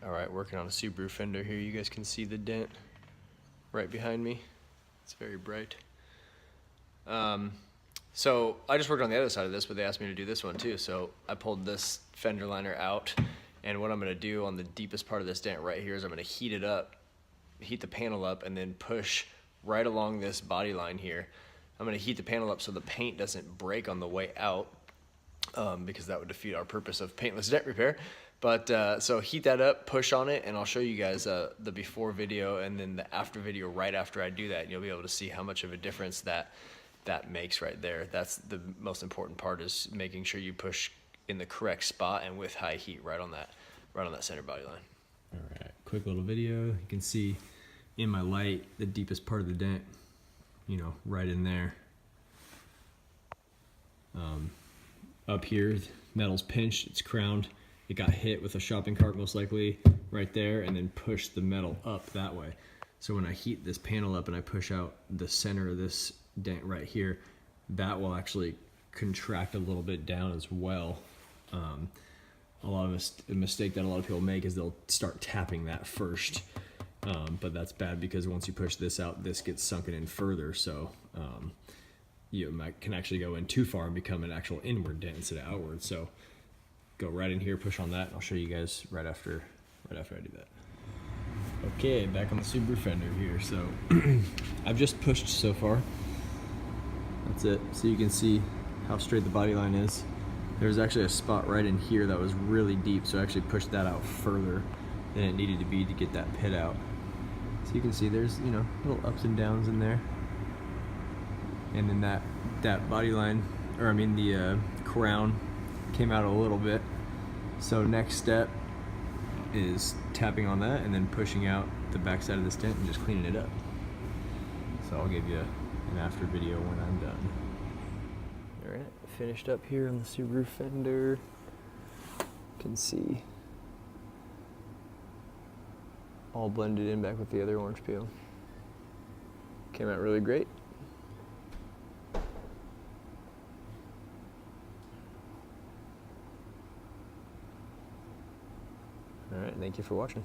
Alright, working on a Subaru fender here. You guys can see the dent right behind me. It's very bright. So I just worked on the other side of this, but they asked me to do this one too. So I pulled this fender liner out, and what I'm going to do on the deepest part of this dent right here is I'm going to heat it up, heat the panel up, and then push right along this body line here. I'm going to heat the panel up so the paint doesn't break on the way out, because that would defeat our purpose of paintless dent repair. But so heat that up, push on it, and I'll show you guys the before video and then the after video right after I do that, and you'll be able to see how much of a difference that makes right there. That's the most important part, is making sure you push in the correct spot and with high heat right on that center body line. All right, quick little video. You can see in my light the deepest part of the dent, you know, right in there. Up here, metal's pinched, it's crowned. It got hit with a shopping cart most likely right there, and then pushed the metal up that way. So when I heat this panel up and I push out the center of this dent right here, that will actually contract a little bit down as well. A lot of a mistake that a lot of people make is they'll start tapping that first, but that's bad because once you push this out, this gets sunken in further. So you can actually go in too far and become an actual inward dent instead of outward. So go right in here, push on that, and I'll show you guys right after I do that. Okay, back on the Subaru fender here. So I've just pushed so far. That's it. So you can see how straight the body line is. There's actually a spot right in here that was really deep, so I actually pushed that out further than it needed to be to get that pit out. So you can see there's, you know, little ups and downs in there. And then that body line, or I mean the crown, came out a little bit. So next step is tapping on that and then pushing out the back side of this dent and just cleaning it up. So I'll give you an after video when I'm done. All right, finished up here on the Subaru fender. You can see all blended in back with the other orange peel. Came out really great. All right, thank you for watching.